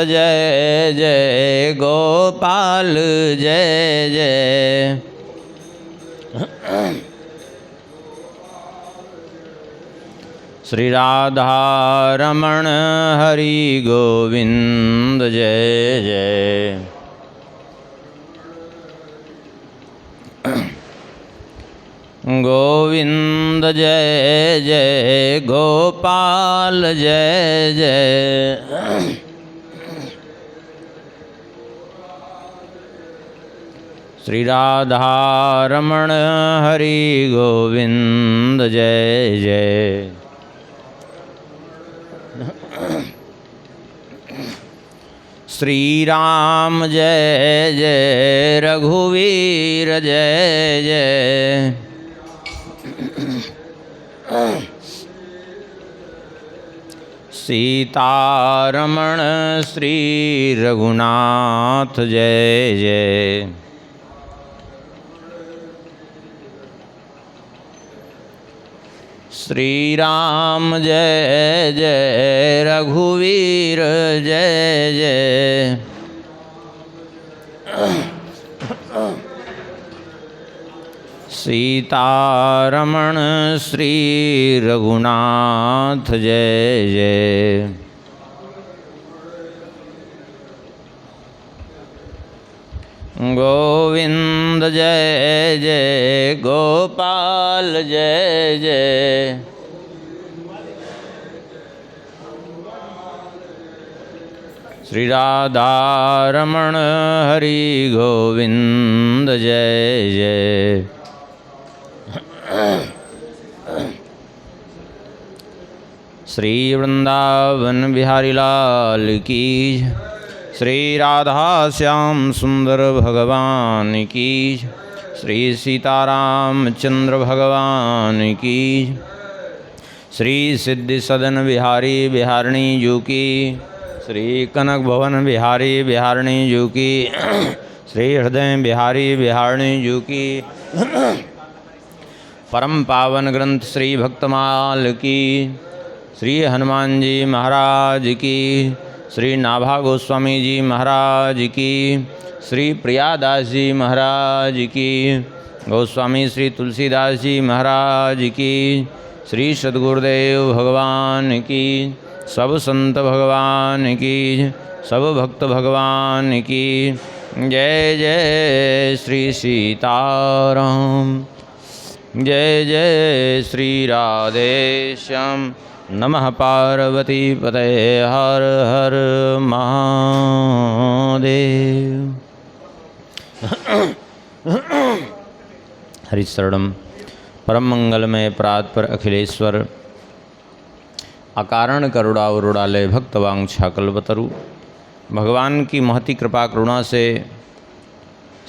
जय जय गोपाल जय जय। श्री राधा रमण हरि गोविंद जय जय। गोविंद जय जय गोपाल जय जय। श्री राधा रमण हरि गोविंद जय जय। श्री राम जय जय रघुवीर जय जय। सीतारमण श्री रघुनाथ जय जय। श्री राम जय जय रघुवीर जय जय। सीतारमण श्री रघुनाथ जय जय। गोविंद जय जय गोपाल जय जय। श्री राधा रमण हरि गोविंद जय जय। श्री वृंदावन बिहारी लाल की, श्री राधा श्याम सुंदर भगवान की, श्री सीताराम चंद्र भगवान की, श्री सिद्धि सदन बिहारी बिहारिणी जू की, श्री कनक भवन बिहारी बिहारिणी जू की, श्री हृदय बिहारी बिहारिणी जू की, परम पावन ग्रंथ श्री भक्तमाल की, श्री हनुमान जी महाराज की, श्री नाभा गोस्वामी जी महाराज की, श्री प्रियादास जी महाराज की, गोस्वामी श्री तुलसीदास जी महाराज की, श्री सद्गुरुदेव भगवान की, सब संत भगवान की, सब भक्त भगवान की। जय जय श्री सीताराम, जय जय श्री राधेश्याम। नमः पार्वती पतये हर हर महादेव। हरिशरणम परम मंगलमय प्रात पर अखिलेश्वर, अकारण करुणावरुणालय भक्तवांछा कल्पतरु। भगवान की महती कृपा करुणा से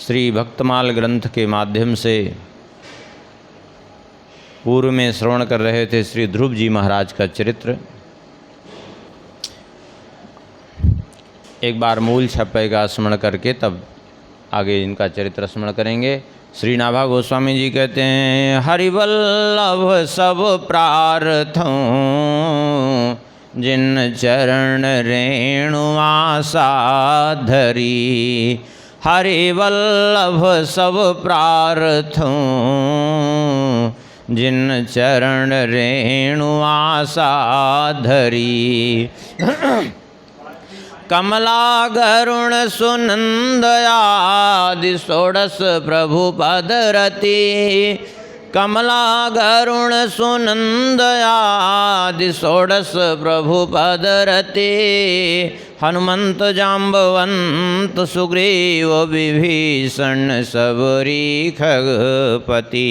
श्री भक्तमाल ग्रंथ के माध्यम से पूर्व में श्रवण कर रहे थे श्री ध्रुव जी महाराज का चरित्र। एक बार मूल छप्पे का स्मरण करके तब आगे इनका चरित्र स्मरण करेंगे। श्री नाभा गोस्वामी जी कहते हैं, हरिवल्लभ सब प्रार्थों जिन चरण रेणुआसा धरी। हरिवल्लभ सब प्रार्थों जिन चरण रेणुआसा धरी। कमला गरुण सुनंद आदि षोडश प्रभु पद रति। कमला गरुण सुनंद आदि षोडश प्रभु पद रति। हनुमंत जाम्बवंत सुग्रीव विभीषण सबरी खगपति।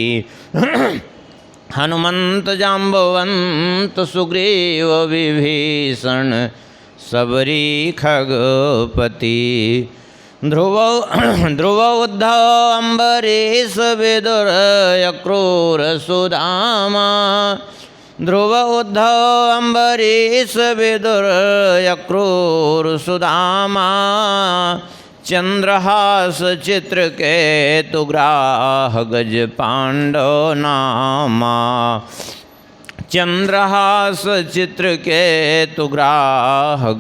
हनुमंत जाम्बवंत सुग्रीव विभीषण सबरी खगपति। ध्रुव उद्धव अम्बरीश विदुर अक्रूर सुदामा। ध्रुव उद्धव अम्बरीश विदुर अक्रूर सुदामा। चंद्रहास चित्रकेतु ग्राह गज पांडव नामा। चंद्रहास चित्रकेतुग्राह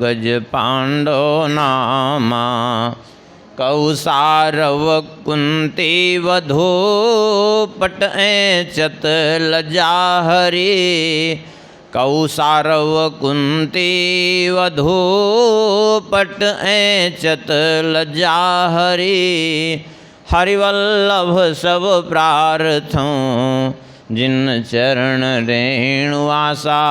गज पांडो नामा कौसारव कुंती वधू पट ऐचत लज्जा हरि कौसारव कुंती वधू पट ऐचत लज्जा हरि हरिवल्लभ सब प्रार्थों जिन चरण रेणु आशा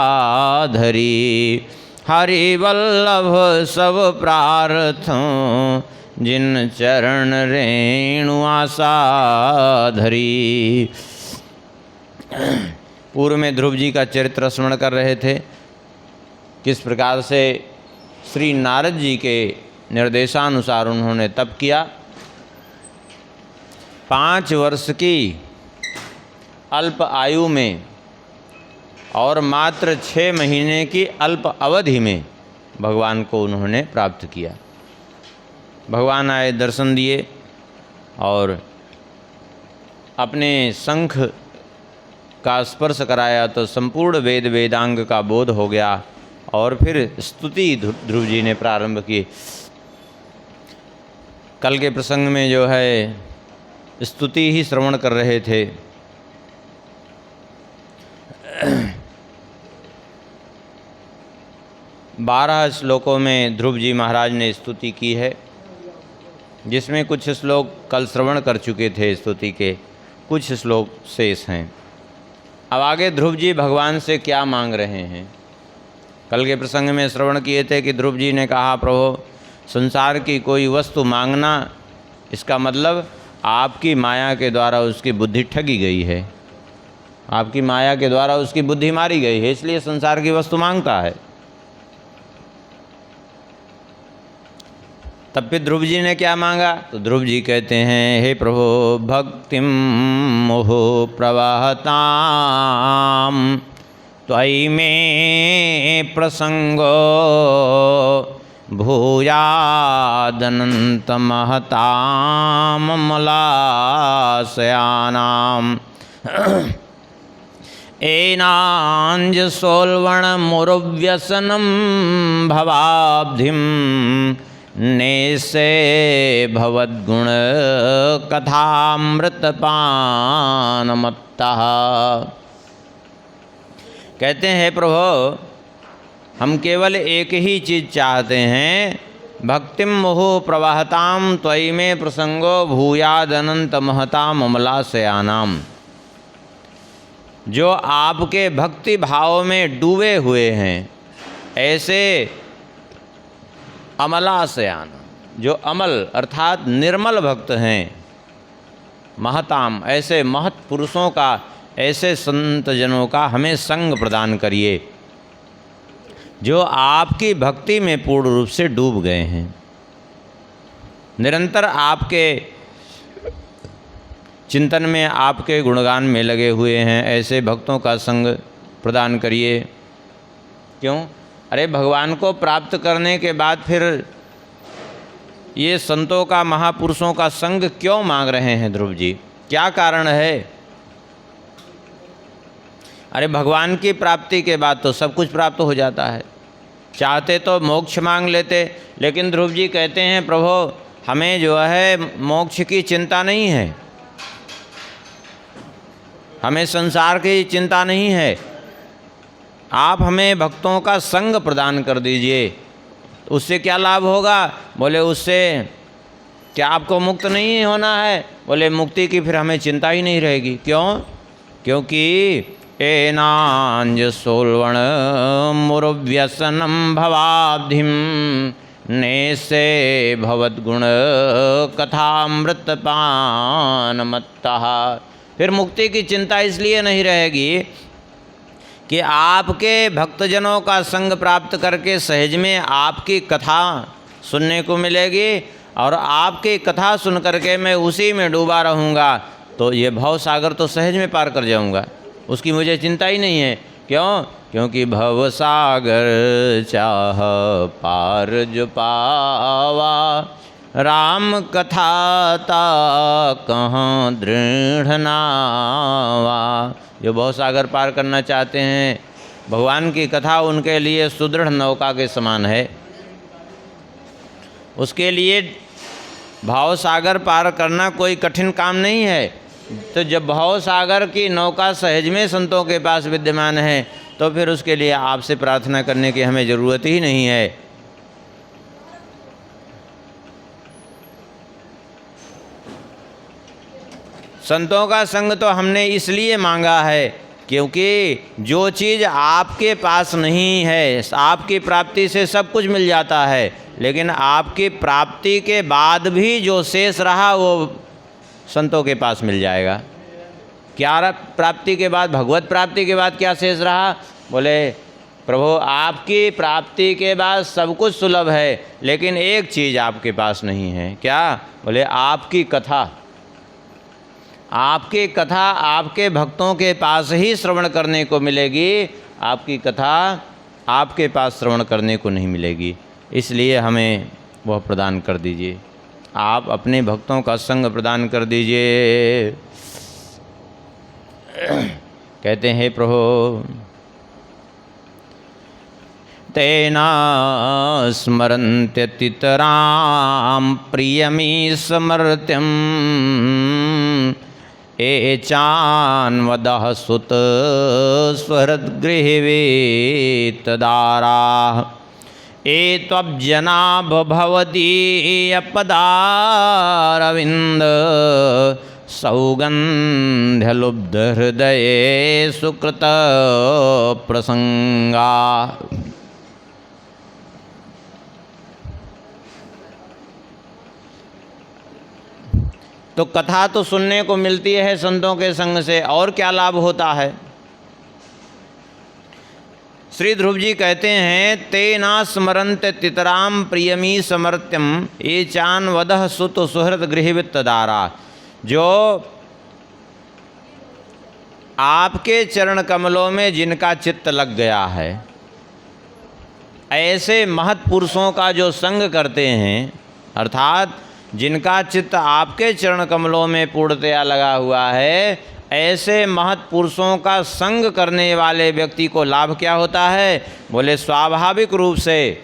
धरी हरिवल्लभ सब प्रार्थों जिन चरण रेणु आशा धरी। पूर्व में ध्रुव जी का चरित्र स्मरण कर रहे थे, किस प्रकार से श्री नारद जी के निर्देशानुसार उन्होंने तप किया। 5 वर्ष की अल्प आयु में और मात्र 6 महीने की अल्प अवधि में भगवान को उन्होंने प्राप्त किया। भगवान आए, दर्शन दिए और अपने शंख का स्पर्श कराया तो संपूर्ण वेद वेदांग का बोध हो गया और फिर स्तुति ध्रुव जी ने प्रारंभ की। कल के प्रसंग में जो है स्तुति ही श्रवण कर रहे थे। 12 श्लोकों में ध्रुव जी महाराज ने स्तुति की है, जिसमें कुछ श्लोक कल श्रवण कर चुके थे स्तुति के, कुछ श्लोक शेष हैं। अब आगे ध्रुव जी भगवान से क्या मांग रहे हैं। कल के प्रसंग में श्रवण किए थे कि ध्रुव जी ने कहा, प्रभु संसार की कोई वस्तु मांगना, इसका मतलब आपकी माया के द्वारा उसकी बुद्धि ठगी गई है, आपकी माया के द्वारा उसकी बुद्धि मारी गई है, इसलिए संसार की वस्तु मांगता है। तब फिर ध्रुव जी ने क्या मांगा, तो ध्रुव जी कहते हैं, हे प्रभु भक्तिम मोह प्रवाहताम त्वयि में प्रसंगो भूयादनंत महताम मलाशयानाम एनांज सोलवण मुरुव्यसनम भवाब्धिम नेसे भवद्गुण कथामृतपानमत्तः। कहते हैं प्रभु हम केवल एक ही चीज़ चाहते हैं, भक्तिम मोह प्रवाहताम त्वयि में प्रसंगो भूयादनंत महताम अमलाशयानाम। जो आपके भक्ति भाव में डूबे हुए हैं, ऐसे अमलाशयान, जो अमल अर्थात निर्मल भक्त हैं, महताम ऐसे महत पुरुषों का, ऐसे संत जनों का हमें संग प्रदान करिए, जो आपकी भक्ति में पूर्ण रूप से डूब गए हैं, निरंतर आपके चिंतन में, आपके गुणगान में लगे हुए हैं, ऐसे भक्तों का संग प्रदान करिए। क्यों? अरे भगवान को प्राप्त करने के बाद फिर ये संतों का, महापुरुषों का संग क्यों मांग रहे हैं ध्रुव जी? क्या कारण है? अरे भगवान की प्राप्ति के बाद तो सब कुछ प्राप्त हो जाता है। चाहते तो मोक्ष मांग लेते, लेकिन ध्रुव जी कहते हैं प्रभु हमें जो है मोक्ष की चिंता नहीं है, हमें संसार की चिंता नहीं है, आप हमें भक्तों का संग प्रदान कर दीजिए। उससे क्या लाभ होगा? बोले उससे क्या आपको मुक्त नहीं होना है? बोले मुक्ति की फिर हमें चिंता ही नहीं रहेगी। क्यों? क्योंकि एनांज सोलवण मुरुव्यसनम भवाब्धिम नेसे भवद्गुण कथामृतपानमत्तः। फिर मुक्ति की चिंता इसलिए नहीं रहेगी कि आपके भक्तजनों का संग प्राप्त करके सहज में आपकी कथा सुनने को मिलेगी, और आपकी कथा सुन करके मैं उसी में डूबा रहूँगा, तो ये भव सागर तो सहज में पार कर जाऊँगा, उसकी मुझे चिंता ही नहीं है। क्यों? क्योंकि भव सागर चाह पार जो पावा, राम कथा ता कहाँ दृढ़ नावा। जो भवसागर पार करना चाहते हैं, भगवान की कथा उनके लिए सुदृढ़ नौका के समान है। उसके लिए भवसागर पार करना कोई कठिन काम नहीं है। तो जब भवसागर की नौका सहज में संतों के पास विद्यमान है तो फिर उसके लिए आपसे प्रार्थना करने की हमें ज़रूरत ही नहीं है। संतों का संग तो हमने इसलिए मांगा है क्योंकि जो चीज़ आपके पास नहीं है, आपकी प्राप्ति से सब कुछ मिल जाता है, लेकिन आपकी प्राप्ति के बाद भी जो शेष रहा वो संतों के पास मिल जाएगा। क्या प्राप्ति के बाद, भगवत प्राप्ति के बाद क्या शेष रहा? बोले प्रभु आपकी प्राप्ति के बाद सब कुछ सुलभ है, लेकिन एक चीज़ आपके पास नहीं है। क्या? बोले आपकी कथा। आपकी कथा आपके भक्तों के पास ही श्रवण करने को मिलेगी, आपकी कथा आपके पास श्रवण करने को नहीं मिलेगी। इसलिए हमें वह प्रदान कर दीजिए, आप अपने भक्तों का संग प्रदान कर दीजिए। कहते हैं प्रभु तेना स्मरन्त्यतितरां प्रियमी समर्त्यम् एचान्वदः सुत स्वहृद्गृहवेतदाराः एत्वब्जना भवदीयपदारविन्द सौगन्ध्यलुब्धहृदये सुकृत प्रसंगा। तो कथा तो सुनने को मिलती है संतों के संग से, और क्या लाभ होता है? श्री ध्रुव जी कहते हैं तेना स्मरन्त तितराम प्रियमी समर्त्यम ये चान वदह सुत सुहृद गृहवित्तदारा। जो आपके चरण कमलों में जिनका चित्त लग गया है, ऐसे महत् पुरुषों का जो संग करते हैं, अर्थात जिनका चित्त आपके चरण कमलों में पूर्णतया लगा हुआ है, ऐसे महत् पुरुषों का संग करने वाले व्यक्ति को लाभ क्या होता है? बोले स्वाभाविक रूप से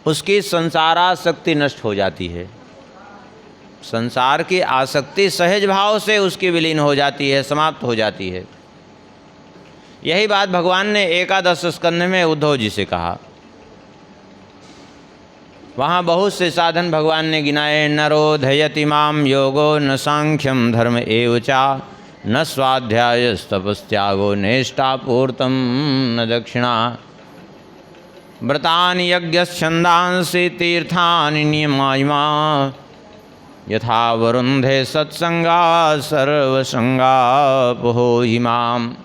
उसकी संसारासक्ति नष्ट हो जाती है। संसार की आसक्ति सहज भाव से उसकी विलीन हो जाती है, समाप्त हो जाती है। यही बात भगवान ने एकादश स्कंध में उद्धव जी से कहा। वहाँ बहुत से साधन भगवान ने गिनाए। नरोधयति माम योगो न सांख्यम धर्म एव चा न स्वाध्यायस्तपस्त्यागो नेष्टापूर्तम न दक्षिणा व्रतानि यज्ञच्छन्दांसि तीर्थानि नियमायिमा यथा वरुन्धे सत्संगा सर्वसंगापहो इमाम।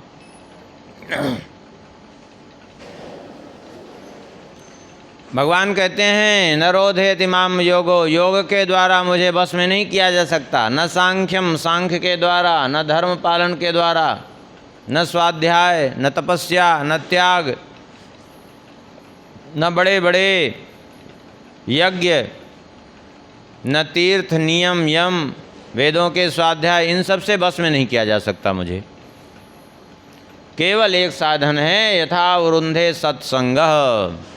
भगवान कहते हैं नरोधयति माम योगो, योग के द्वारा मुझे बस में नहीं किया जा सकता। न सांख्यम, सांख्य के द्वारा, न धर्म पालन के द्वारा, न स्वाध्याय, न तपस्या, न त्याग, न बड़े बड़े यज्ञ, न तीर्थ, नियम, यम, वेदों के स्वाध्याय, इन सब से बस में नहीं किया जा सकता मुझे। केवल एक साधन है, यथा वरुंधे सत्संग,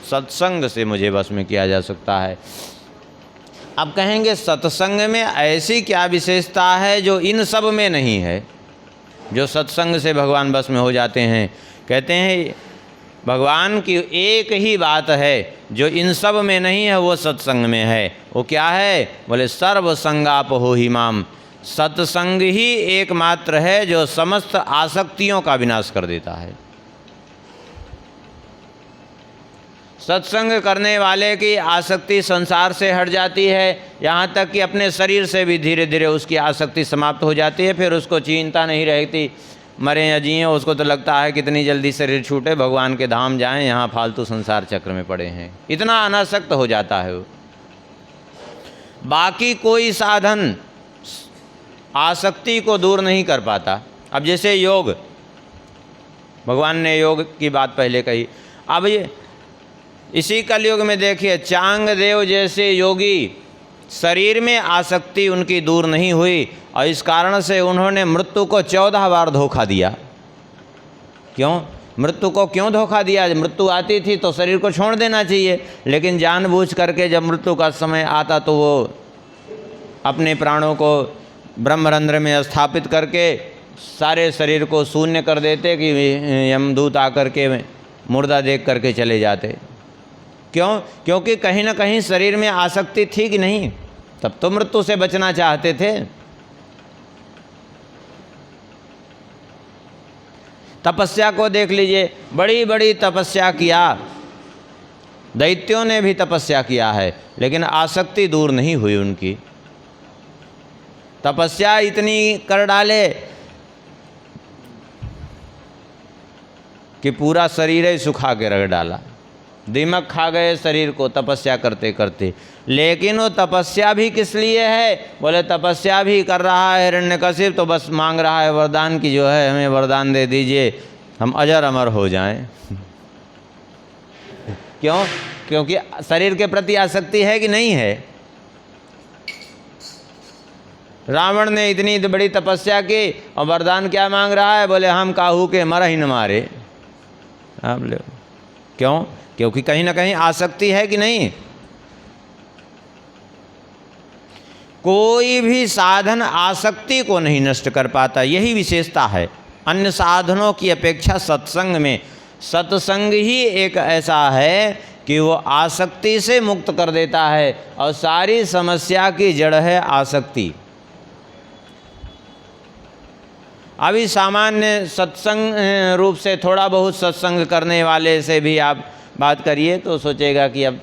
सत्संग से मुझे बस में किया जा सकता है। अब कहेंगे सत्संग में ऐसी क्या विशेषता है जो इन सब में नहीं है, जो सत्संग से भगवान बस में हो जाते हैं? कहते हैं भगवान की एक ही बात है जो इन सब में नहीं है, वो सत्संग में है। वो क्या है? बोले सर्वसंगापहो हि माम। सत्संग ही एकमात्र है जो समस्त आसक्तियों का विनाश कर देता है। सत्संग करने वाले की आसक्ति संसार से हट जाती है, यहाँ तक कि अपने शरीर से भी धीरे धीरे उसकी आसक्ति समाप्त हो जाती है। फिर उसको चिंता नहीं रहती, मरे या जिए, उसको तो लगता है कितनी जल्दी शरीर छूटे, भगवान के धाम जाएं, यहाँ फालतू संसार चक्र में पड़े हैं। इतना अनासक्त हो जाता है वो। बाकी कोई साधन आसक्ति को दूर नहीं कर पाता। अब जैसे योग, भगवान ने योग की बात पहले कही। अब ये इसी कलयुग में देखिए चांगदेव जैसे योगी शरीर में आसक्ति उनकी दूर नहीं हुई और इस कारण से उन्होंने मृत्यु को 14 बार धोखा दिया। क्यों? मृत्यु को क्यों धोखा दिया? मृत्यु आती थी तो शरीर को छोड़ देना चाहिए, लेकिन जानबूझ करके जब मृत्यु का समय आता तो वो अपने प्राणों को ब्रह्मरंध्र में स्थापित करके सारे शरीर को शून्य कर देते कि यमदूत आकर के मुर्दा देख करके चले जाते। क्यों? क्योंकि कहीं ना कहीं शरीर में आसक्ति थी कि नहीं, तब तो मृत्यु से बचना चाहते थे। तपस्या को देख लीजिए, बड़ी बड़ी तपस्या किया, दैत्यों ने भी तपस्या किया है, लेकिन आसक्ति दूर नहीं हुई उनकी। तपस्या इतनी कर डाले कि पूरा शरीर ही सुखा के रख डाला, दीमक खा गए शरीर को तपस्या करते करते। लेकिन वो तपस्या भी किस लिए है? बोले तपस्या भी कर रहा है हिरण्यकशिप, तो बस मांग रहा है वरदान की जो है हमें वरदान दे दीजिए, हम अजर अमर हो जाएं। क्यों? क्योंकि शरीर के प्रति आसक्ति है कि नहीं है। रावण ने इतनी बड़ी तपस्या की और वरदान क्या मांग रहा है? बोले हम काहू के मर ही न मारे। आप लो, क्यों? क्योंकि कहीं ना कहीं आसक्ति है कि नहीं। कोई भी साधन आसक्ति को नहीं नष्ट कर पाता, यही विशेषता है। अन्य साधनों की अपेक्षा सत्संग में, सत्संग ही एक ऐसा है कि वो आसक्ति से मुक्त कर देता है, और सारी समस्या की जड़ है आसक्ति। अभी सामान्य सत्संग रूप से थोड़ा बहुत सत्संग करने वाले से भी आप बात करिए तो सोचेगा कि अब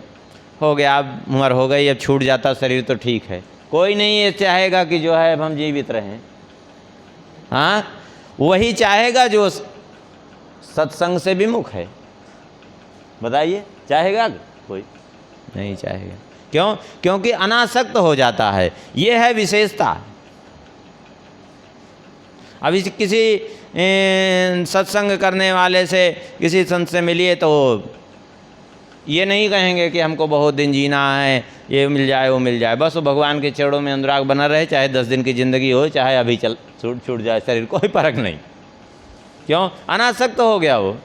हो गया, अब उम्र हो गई, अब छूट जाता शरीर तो ठीक है। कोई नहीं ये चाहेगा कि जो है अब हम जीवित रहें। हाँ, वही चाहेगा जो सत्संग से विमुख है। बताइए, चाहेगा? कोई नहीं चाहेगा। क्यों? क्योंकि अनासक्त हो जाता है। ये है विशेषता। अभी किसी सत्संग करने वाले से, किसी संत से मिलिए तो ये नहीं कहेंगे कि हमको बहुत दिन जीना है, ये मिल जाए वो मिल जाए, बस वो भगवान के चरणों में अनुराग बना रहे, चाहे 10 दिन की ज़िंदगी हो, चाहे अभी छूट जाए शरीर, कोई फर्क नहीं। क्यों? अनासक्त हो गया वो,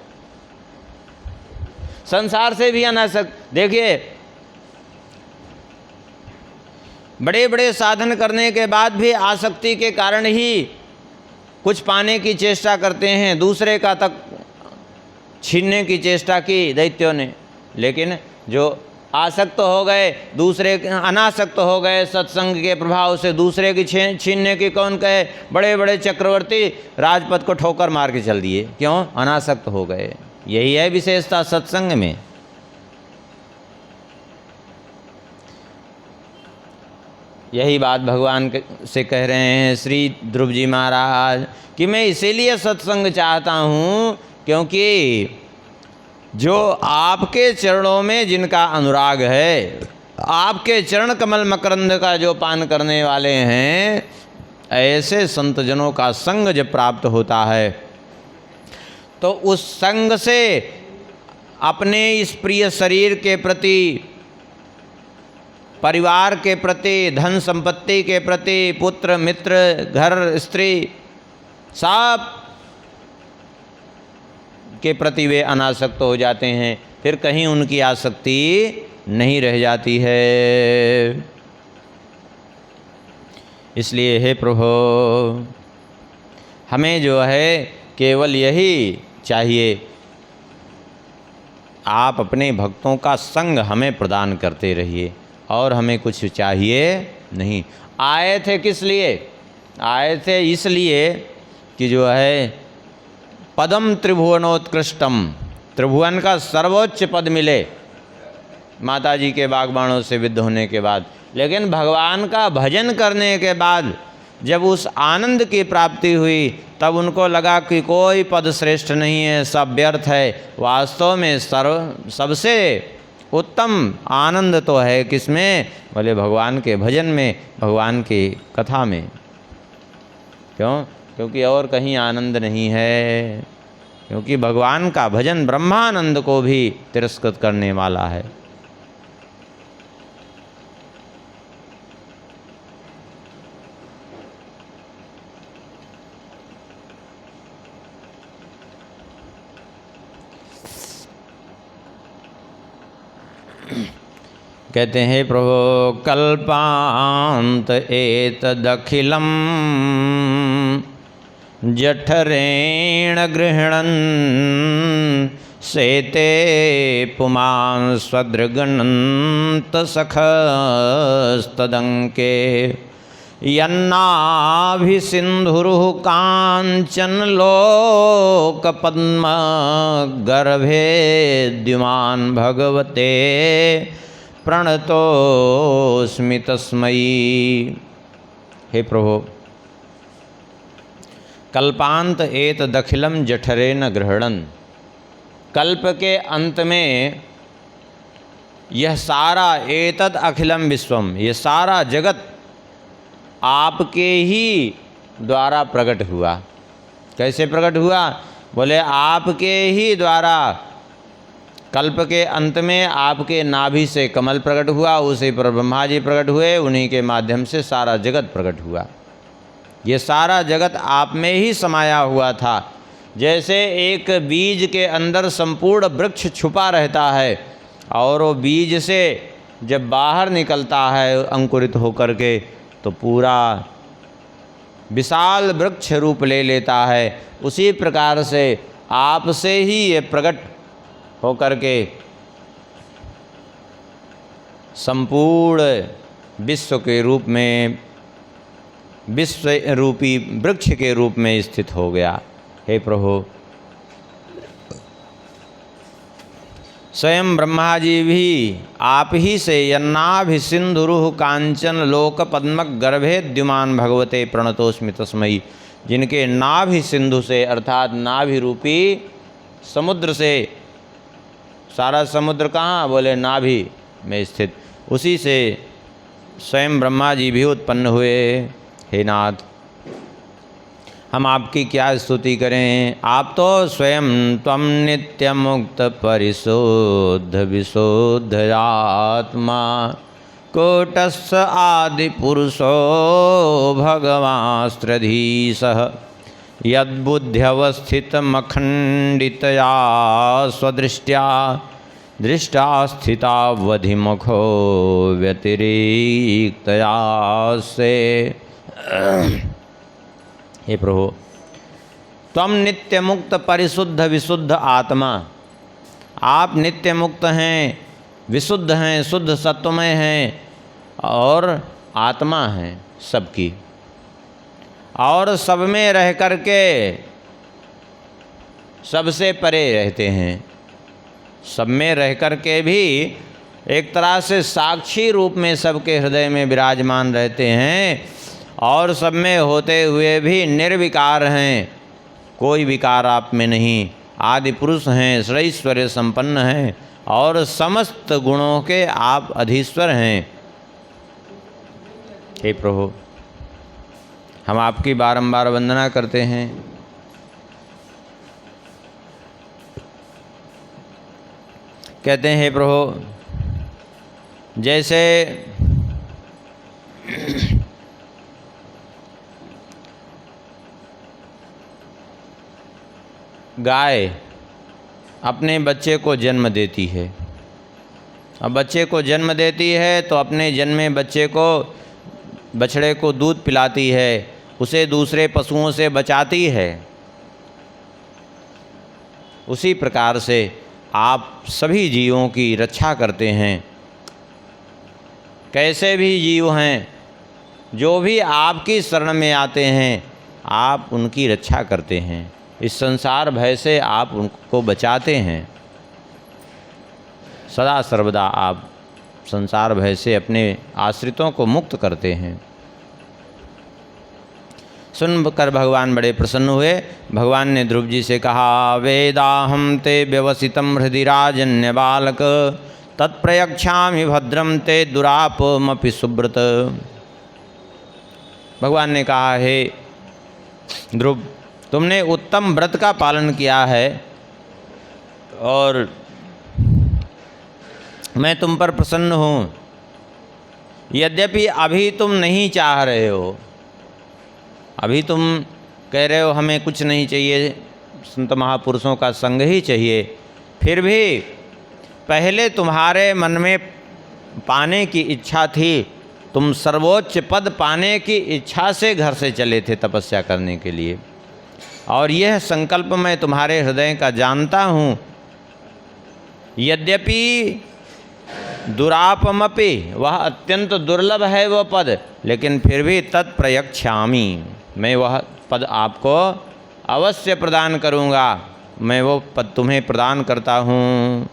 संसार से भी अनासक्त। देखिए, बड़े बड़े साधन करने के बाद भी आसक्ति के कारण ही कुछ पाने की चेष्टा करते हैं, दूसरे का तक छीनने की चेष्टा की दैत्यों ने। लेकिन जो आसक्त हो गए, दूसरे अनासक्त हो गए सत्संग के प्रभाव से, दूसरे की छीनने की कौन कहे? बड़े बड़े चक्रवर्ती राजपथ को ठोकर मार के चल दिए। क्यों? अनासक्त हो गए। यही है विशेषता सत्संग में। यही बात भगवान से कह रहे हैं श्री ध्रुव जी महाराज कि मैं इसीलिए सत्संग चाहता हूँ क्योंकि जो आपके चरणों में जिनका अनुराग है, आपके चरण कमल मकरंद का जो पान करने वाले हैं, ऐसे संतजनों का संग जब प्राप्त होता है तो उस संग से अपने इस प्रिय शरीर के प्रति, परिवार के प्रति, धन संपत्ति के प्रति, पुत्र मित्र घर स्त्री सब के प्रति वे अनासक्त हो जाते हैं। फिर कहीं उनकी आसक्ति नहीं रह जाती है। इसलिए हे प्रभु, हमें जो है केवल यही चाहिए, आप अपने भक्तों का संग हमें प्रदान करते रहिए, और हमें कुछ चाहिए नहीं। आए थे किस लिए? आए थे इसलिए कि जो है पदम त्रिभुवनोत्कृष्टम, त्रिभुवन का सर्वोच्च पद मिले माता जी के बागबाणों से विद्ध होने के बाद। लेकिन भगवान का भजन करने के बाद जब उस आनंद की प्राप्ति हुई, तब उनको लगा कि कोई पद श्रेष्ठ नहीं है, सब व्यर्थ है। वास्तव में सबसे उत्तम आनंद तो है किसमें? बोले भगवान के भजन में, भगवान की कथा में। क्यों? क्योंकि और कहीं आनंद नहीं है, क्योंकि भगवान का भजन ब्रह्मानंद को भी तिरस्कृत करने वाला है। कहते हैं प्रभु कल्पांत एतदखिलम जठरेण गृह्णन् सेते पुमान् स्वदृगणन्त सखस्तदङ्के यन्नाभिसिन्धुरुः काञ्चन लोकपद्म गर्भेद्युमान् भगवते प्रणतोऽस्मि तस्मै। हे प्रभु कल्पांत एतदखिलम जठरेण गृह्णन्, कल्प के अंत में यह सारा एतद अखिलम विश्वम, यह सारा जगत आपके ही द्वारा प्रकट हुआ। कैसे प्रकट हुआ? बोले आपके ही द्वारा। कल्प के अंत में आपके नाभि से कमल प्रकट हुआ, उसी पर ब्रह्मा जी प्रकट हुए, उन्हीं के माध्यम से सारा जगत प्रकट हुआ। ये सारा जगत आप में ही समाया हुआ था। जैसे एक बीज के अंदर संपूर्ण वृक्ष छुपा रहता है और वो बीज से जब बाहर निकलता है अंकुरित होकर के तो पूरा विशाल वृक्ष रूप ले लेता है, उसी प्रकार से आपसे ही ये प्रकट होकर के संपूर्ण विश्व के रूप में, विश्व रूपी वृक्ष के रूप में स्थित हो गया। हे प्रभु स्वयं ब्रह्मा जी भी आप ही से यन्नाभिसिन्धुरुः कांचन लोक पद्मक गर्भेद्युमान भगवते प्रणतोस्मि तस्मै, जिनके नाभि सिंधु से अर्थात नाभि रूपी समुद्र से, सारा समुद्र कहाँ? बोले नाभि में स्थित, उसी से स्वयं ब्रह्मा जी भी उत्पन्न हुए। हे नाथ हम आपकी क्या स्तुति करें, आप तो स्वयं त्वं नित्य मुक्त परिशुद्ध विशुद्ध आत्मा कोटस्स आदि पुरुषो भगवास्त्रधीशः यद्बुद्ध्यवस्थितमखण्डितया स्वदृष्ट्या दृष्टा स्थितावधिमुखो व्यतिरिक्तया से। हे प्रभु त्वं नित्य मुक्त परिशुद्ध विशुद्ध आत्मा, आप नित्य मुक्त हैं, विशुद्ध हैं, शुद्ध सत्वमय हैं और आत्मा हैं सबकी, और सब में रह कर के सबसे परे रहते हैं। सब में रह कर के भी एक तरह से साक्षी रूप में सबके हृदय में विराजमान रहते हैं और सब में होते हुए भी निर्विकार हैं, कोई विकार आप में नहीं। आदि पुरुष हैं, षडैश्वर्य संपन्न हैं और समस्त गुणों के आप अधीश्वर हैं। हे प्रभु हम आपकी बारंबार वंदना करते हैं। कहते हैं हे प्रभु जैसे गाय अपने बच्चे को जन्म देती है, अब बच्चे को जन्म देती है तो अपने जन्मे बच्चे को, बछड़े को दूध पिलाती है, उसे दूसरे पशुओं से बचाती है। उसी प्रकार से आप सभी जीवों की रक्षा करते हैं। कैसे भी जीव हैं, जो भी आपकी शरण में आते हैं आप उनकी रक्षा करते हैं। इस संसार भय से आप उनको बचाते हैं। सदा सर्वदा आप संसार भय से अपने आश्रितों को मुक्त करते हैं। सुनकर भगवान बड़े प्रसन्न हुए। भगवान ने ध्रुव जी से कहा, वेदाहम ते व्यवसितम हृदि राजन्य बालक तत्प्रयक्षामि भद्रम ते दुरापमपि सुब्रत। भगवान ने कहा, हे ध्रुव तुमने उत्तम व्रत का पालन किया है और मैं तुम पर प्रसन्न हूँ। यद्यपि अभी तुम नहीं चाह रहे हो, अभी तुम कह रहे हो हमें कुछ नहीं चाहिए, संत महापुरुषों का संग ही चाहिए, फिर भी पहले तुम्हारे मन में पाने की इच्छा थी, तुम सर्वोच्च पद पाने की इच्छा से घर से चले थे तपस्या करने के लिए, और यह संकल्प मैं तुम्हारे हृदय का जानता हूँ। यद्यपि दुरापमपि, वह अत्यंत दुर्लभ है वह पद, लेकिन फिर भी तत्प्रयच्छामि, मैं वह पद आपको अवश्य प्रदान करूँगा, मैं वो पद तुम्हें प्रदान करता हूँ।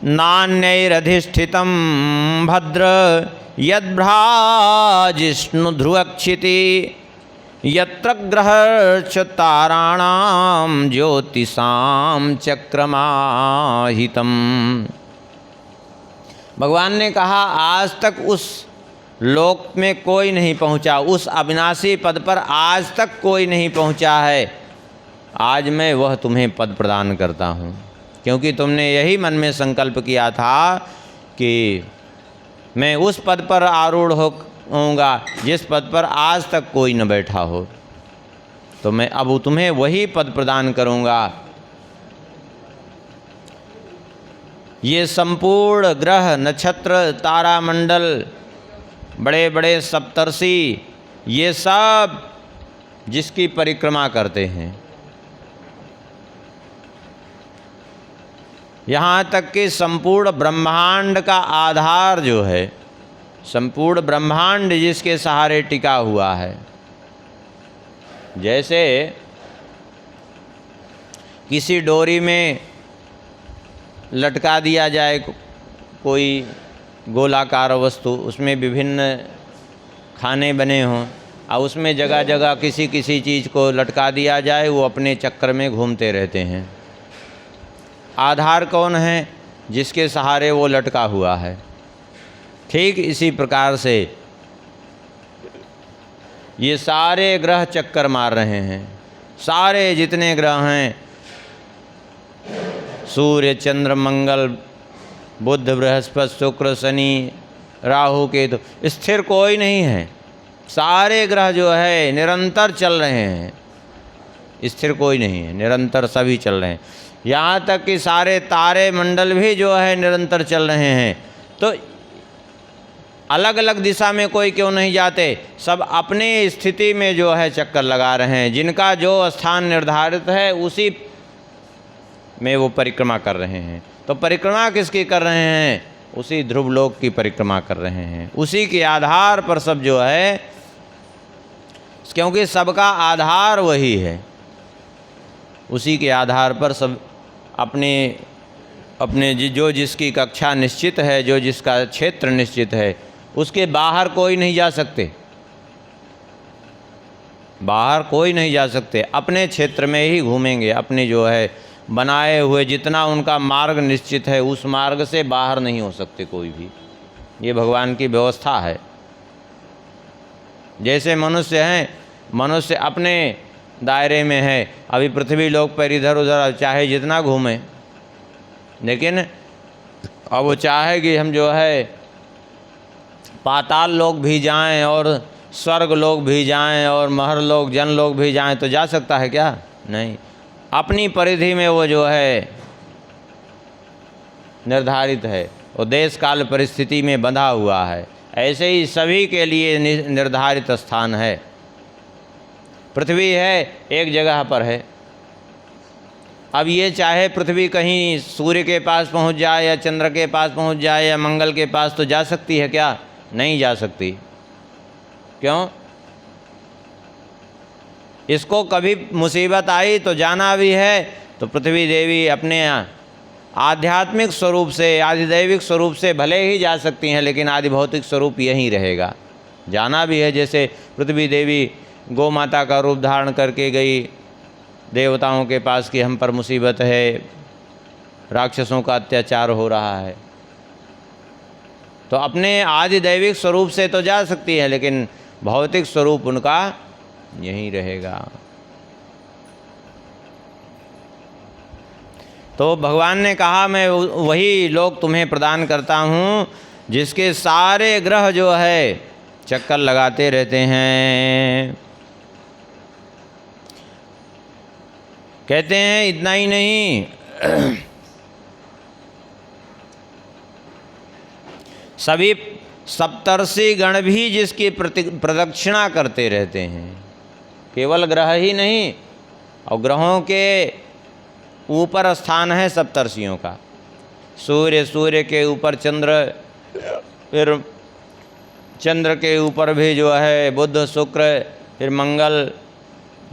नान्यैरधिष्ठितं भद्र यद्भ्राजिष्णु ध्रुवक्षिति, यत्र ग्रहश्च ताराणां ज्योतिषां चक्रमाहितम्। भगवान ने कहा, आज तक उस लोक में कोई नहीं पहुंचा, उस अविनाशी पद पर आज तक कोई नहीं पहुंचा है। आज मैं वह तुम्हें पद प्रदान करता हूं, क्योंकि तुमने यही मन में संकल्प किया था कि मैं उस पद पर आरूढ़ होऊंगा जिस पद पर आज तक कोई न बैठा हो, तो मैं अब तुम्हें वही पद प्रदान करूंगा। ये संपूर्ण ग्रह, नक्षत्र, तारामंडल, बड़े बड़े सप्तर्षि, ये सब जिसकी परिक्रमा करते हैं, यहाँ तक कि संपूर्ण ब्रह्मांड का आधार जो है, संपूर्ण ब्रह्मांड जिसके सहारे टिका हुआ है। जैसे किसी डोरी में लटका दिया जाए कोई गोलाकार वस्तु, उसमें विभिन्न खाने बने हों, और उसमें जगह जगह किसी किसी चीज़ को लटका दिया जाए, वो अपने चक्कर में घूमते रहते हैं। आधार कौन है? जिसके सहारे वो लटका हुआ है। ठीक इसी प्रकार से ये सारे ग्रह चक्कर मार रहे हैं, सारे जितने ग्रह हैं, सूर्य, चंद्र, मंगल, बुध, बृहस्पति, शुक्र, शनि, राहु, केतु, स्थिर कोई नहीं है। सारे ग्रह जो है निरंतर चल रहे हैं, स्थिर कोई नहीं है, निरंतर सभी चल रहे हैं। यहाँ तक कि सारे तारे मंडल भी जो है निरंतर चल रहे हैं। तो अलग अलग दिशा में कोई क्यों नहीं जाते, सब अपनी स्थिति में जो है चक्कर लगा रहे हैं। जिनका जो स्थान निर्धारित है उसी में वो परिक्रमा कर रहे हैं। तो परिक्रमा किसकी कर रहे हैं? उसी ध्रुवलोक की परिक्रमा कर रहे हैं। उसी के आधार पर सब जो है, क्योंकि सबका आधार वही है, उसी के आधार पर सब अपने अपने जो जिसकी कक्षा निश्चित है, जो जिसका क्षेत्र निश्चित है, उसके बाहर कोई नहीं जा सकते, बाहर कोई नहीं जा सकते। अपने क्षेत्र में ही घूमेंगे, अपने जो है बनाए हुए जितना उनका मार्ग निश्चित है, उस मार्ग से बाहर नहीं हो सकते कोई भी। ये भगवान की व्यवस्था है। जैसे मनुष्य हैं, मनुष्य अपने दायरे में है, अभी पृथ्वी लोक पर इधर उधर चाहे जितना घूमें, लेकिन अब वो चाहे कि हम जो है पाताल लोक भी जाएं और स्वर्ग लोक भी जाएं और महर लोक, जन लोक भी जाएं, तो जा सकता है क्या? नहीं। अपनी परिधि में वो जो है निर्धारित है, वो देश काल परिस्थिति में बंधा हुआ है। ऐसे ही सभी के लिए निर्धारित स्थान है। पृथ्वी है एक जगह पर है, अब ये चाहे पृथ्वी कहीं सूर्य के पास पहुंच जाए या चंद्र के पास पहुंच जाए या मंगल के पास, तो जा सकती है क्या? नहीं जा सकती। क्यों? इसको कभी मुसीबत आई तो जाना भी है, तो पृथ्वी देवी अपने आध्यात्मिक स्वरूप से, आधिदैविक स्वरूप से भले ही जा सकती हैं, लेकिन आदि भौतिक स्वरूप यहीं रहेगा। जाना भी है, जैसे पृथ्वी देवी गौ माता का रूप धारण करके गई देवताओं के पास कि हम पर मुसीबत है, राक्षसों का अत्याचार हो रहा है, तो अपने आदि दैविक स्वरूप से तो जा सकती है, लेकिन भौतिक स्वरूप उनका यहीं रहेगा। तो भगवान ने कहा, मैं वही लोक तुम्हें प्रदान करता हूँ जिसके सारे ग्रह जो है चक्कर लगाते रहते हैं। कहते हैं इतना ही नहीं, सभी सप्तर्षि गण भी जिसकी प्रदक्षिणा करते रहते हैं। केवल ग्रह ही नहीं, और ग्रहों के ऊपर स्थान है सप्तर्षियों का। सूर्य के ऊपर चंद्र, फिर चंद्र के ऊपर भी जो है बुध शुक्र, फिर मंगल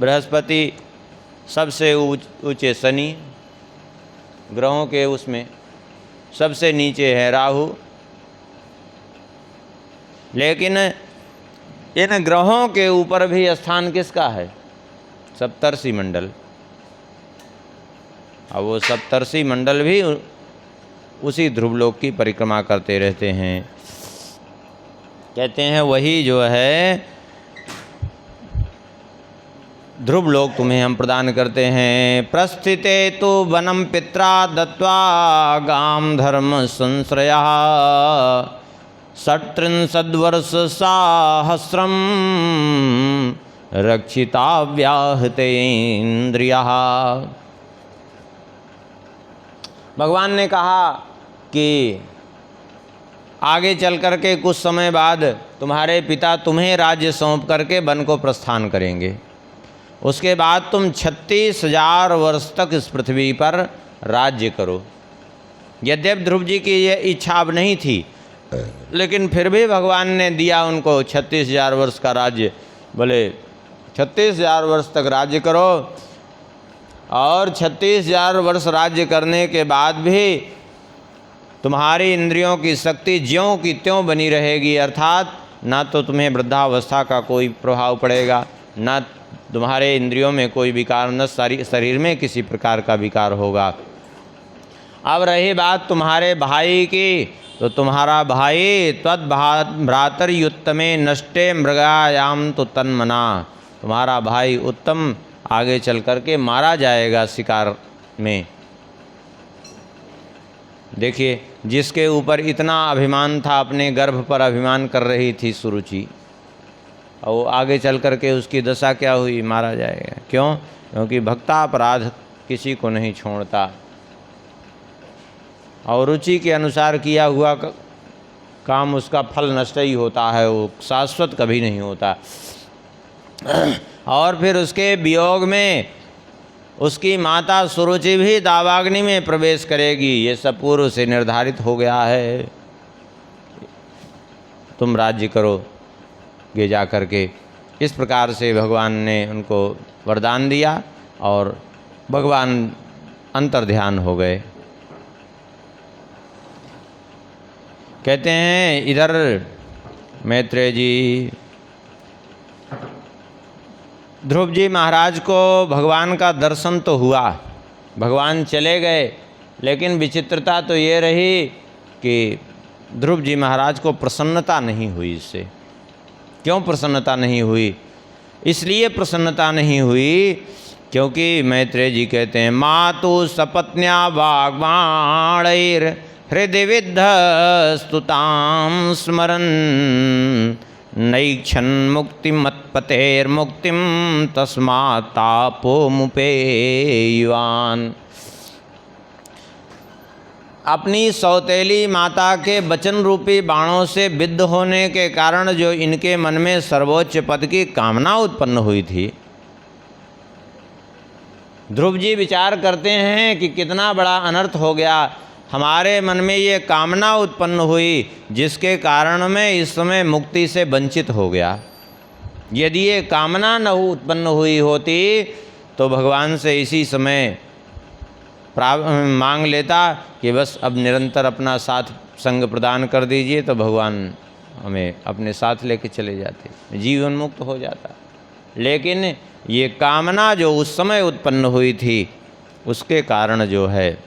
बृहस्पति, सबसे ऊंचे शनि, ग्रहों के उसमें सबसे नीचे है राहु। लेकिन इन ग्रहों के ऊपर भी स्थान किसका है? सप्तर्षि मंडल। और वो सप्तर्षि मंडल भी उसी ध्रुवलोक की परिक्रमा करते रहते हैं। कहते हैं वही जो है ध्रुवलोक तुम्हें हम प्रदान करते हैं। प्रस्थिते तो वनम पित्रा दत्वा गाम धर्म संश्रया 37 साहस्रम रक्षिताव्याहते इंद्रिया। भगवान ने कहा कि आगे चल करके कुछ समय बाद तुम्हारे पिता तुम्हें राज्य सौंप करके वन को प्रस्थान करेंगे। उसके बाद तुम 36,000 वर्ष तक इस पृथ्वी पर राज्य करो। यद्यपि ध्रुव जी की ये इच्छा अब नहीं थी, लेकिन फिर भी भगवान ने दिया उनको 36,000 वर्ष का राज्य। बोले 36,000 वर्ष तक राज्य करो, और 36,000 वर्ष राज्य करने के बाद भी तुम्हारी इंद्रियों की शक्ति ज्यों की त्यों बनी रहेगी। अर्थात ना तो तुम्हें वृद्धावस्था का कोई प्रभाव पड़ेगा, ना तुम्हारे इंद्रियों में कोई विकार, न शरीर में किसी प्रकार का विकार होगा। अब रही बात तुम्हारे भाई की, तो तुम्हारा भाई भ्रातर्युत्तमे नष्टे मृगायाम तो तन्मना, तुम्हारा भाई उत्तम आगे चल करके मारा जाएगा शिकार में। देखिए, जिसके ऊपर इतना अभिमान था, अपने गर्भ पर अभिमान कर रही थी सुरुचि, और वो आगे चल करके उसकी दशा क्या हुई? मारा जाएगा। क्यों? क्योंकि भक्तापराध किसी को नहीं छोड़ता, और रुचि के अनुसार किया हुआ काम उसका फल नष्ट ही होता है, वो शाश्वत कभी नहीं होता। और फिर उसके वियोग में उसकी माता सुरुचि भी दावाग्नि में प्रवेश करेगी। ये सब पूर्व से निर्धारित हो गया है। तुम राज्य करो गे जा करके। इस प्रकार से भगवान ने उनको वरदान दिया, और भगवान अंतर्ध्यान हो गए। कहते हैं इधर मैत्रेय जी, ध्रुव जी महाराज को भगवान का दर्शन तो हुआ, भगवान चले गए, लेकिन विचित्रता तो ये रही कि ध्रुव जी महाराज को प्रसन्नता नहीं हुई इससे। क्यों प्रसन्नता नहीं हुई? इसलिए प्रसन्नता नहीं हुई क्योंकि मैत्रेय जी कहते हैं, मातु सपत्न्या वाग्वाणैर हृदय विद्ध स्तुतां स्मरन् नैक्षन मुक्ति मत्पतेर्मुक्तिम तस्मात् तापोमुपेयान। अपनी सौतेली माता के वचन रूपी बाणों से विद्ध होने के कारण जो इनके मन में सर्वोच्च पद की कामना उत्पन्न हुई थी, ध्रुव जी विचार करते हैं कि कितना बड़ा अनर्थ हो गया। हमारे मन में ये कामना उत्पन्न हुई जिसके कारण मैं इस समय मुक्ति से वंचित हो गया। यदि ये कामना न उत्पन्न हुई होती तो भगवान से इसी समय मांग लेता कि बस अब निरंतर अपना साथ संग प्रदान कर दीजिए, तो भगवान हमें अपने साथ लेके चले जाते, जीवन मुक्त हो जाता। लेकिन ये कामना जो उस समय उत्पन्न हुई थी, उसके कारण जो है